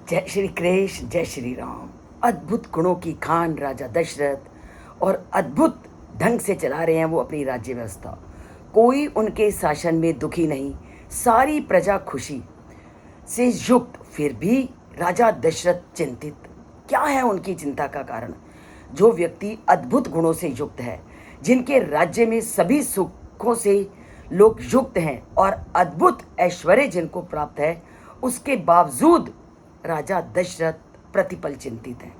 जय श्री कृष्ण, जय श्री राम। अद्भुत गुणों की खान राजा दशरथ और अद्भुत ढंग से चला रहे हैं वो अपनी राज्य व्यवस्था। कोई उनके शासन में दुखी नहीं, सारी प्रजा खुशी से युक्त। फिर भी राजा दशरथ चिंतित। क्या है उनकी चिंता का कारण? जो व्यक्ति अद्भुत गुणों से युक्त है, जिनके राज्य में सभी सुखों से लोग युक्त हैं और अद्भुत ऐश्वर्य जिनको प्राप्त है, उसके बावजूद राजा दशरथ प्रतिपल चिंतित हैं।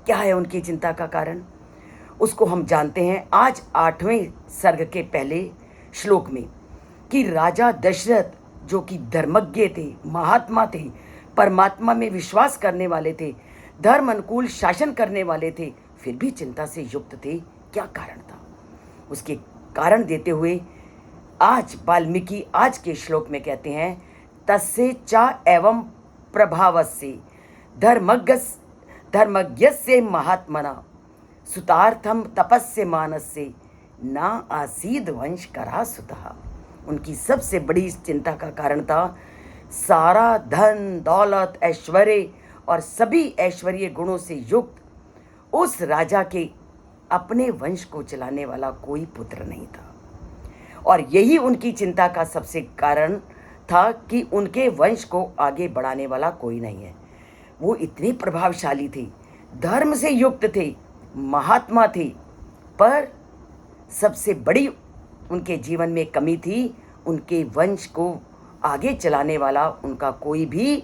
क्या है उनकी चिंता का कारण? उसको हम जानते हैं आज 8वें सर्ग के पहले श्लोक में कि राजा दशरथ जो कि धर्मज्ञ थे, महात्मा थे, परमात्मा में विश्वास करने वाले थे, धर्म अनुकूल शासन करने वाले थे, फिर भी चिंता से युक्त थे। क्या कारण था? उसके कारण देते हुए आज वाल्मीकि आज के श्लोक में कहते हैं, तस्य चा एवं प्रभावस्य धर्मज्ञस्य महात्मना सुतार्थम तपस्य मानस्य ना आसीद वंश करा सुतः। उनकी सबसे बड़ी चिंता का कारण था सारा धन दौलत ऐश्वर्य और सभी ऐश्वर्य गुणों से युक्त उस राजा के अपने वंश को चलाने वाला कोई पुत्र नहीं था। और यही उनकी चिंता का सबसे कारण था कि उनके वंश को आगे बढ़ाने वाला कोई नहीं है। वो इतने प्रभावशाली थे, धर्म से युक्त थे, महात्मा थे, पर सबसे बड़ी उनके जीवन में कमी थी, उनके वंश को आगे चलाने वाला उनका कोई भी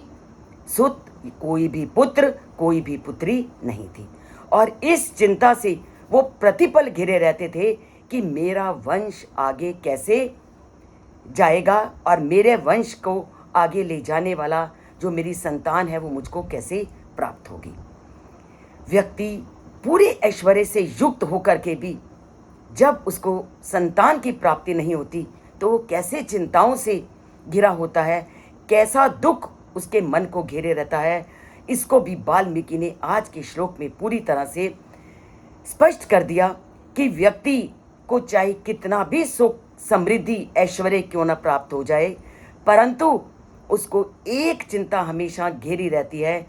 सुत, कोई भी पुत्र, कोई भी पुत्री नहीं थी। और इस चिंता से वो प्रतिपल घिरे रहते थे कि मेरा वंश आगे कैसे जाएगा और मेरे वंश को आगे ले जाने वाला जो मेरी संतान है वो मुझको कैसे प्राप्त होगी। व्यक्ति पूरे ऐश्वर्य से युक्त होकर के भी जब उसको संतान की प्राप्ति नहीं होती तो वो कैसे चिंताओं से घिरा होता है, कैसा दुख उसके मन को घेरे रहता है। इसको भी वाल्मीकि ने आज के श्लोक में पूरी तरह से स्पष्ट कर दिया कि व्यक्ति को चाहे कितना भी सुख समृद्धि ऐश्वर्य क्यों न प्राप्त हो जाए, परंतु उसको एक चिंता हमेशा घेरी रहती है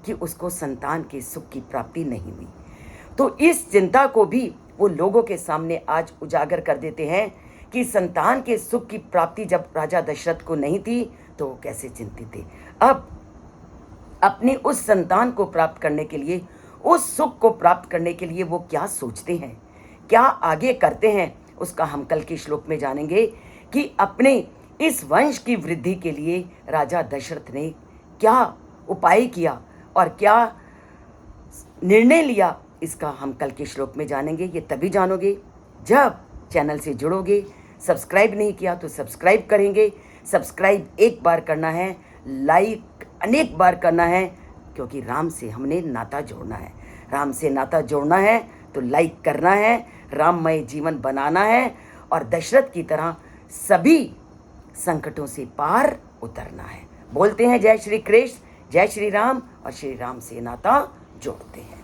कि उसको संतान के सुख की प्राप्ति नहीं हुई। तो इस चिंता को भी वो लोगों के सामने आज उजागर कर देते हैं कि संतान के सुख की प्राप्ति जब राजा दशरथ को नहीं थी तो वो कैसे चिंतित थे। अब अपनी उस संतान को प्राप्त करने के लिए, उस सुख को प्राप्त करने के लिए वो क्या सोचते हैं, क्या आगे करते हैं, उसका हम कल के श्लोक में जानेंगे कि अपने इस वंश की वृद्धि के लिए राजा दशरथ ने क्या उपाय किया और क्या निर्णय लिया, इसका हम कल के श्लोक में जानेंगे। ये तभी जानोगे जब चैनल से जुड़ोगे। सब्सक्राइब नहीं किया तो सब्सक्राइब करेंगे। सब्सक्राइब एक बार करना है, लाइक अनेक बार करना है, क्योंकि राम से हमने नाता जोड़ना है। राम से नाता जोड़ना है तो लाइक करना है, राममय जीवन बनाना है और दशरथ की तरह सभी संकटों से पार उतरना है। बोलते हैं जय श्री कृष्ण, जय श्री राम और श्री राम से नाता जोड़ते हैं।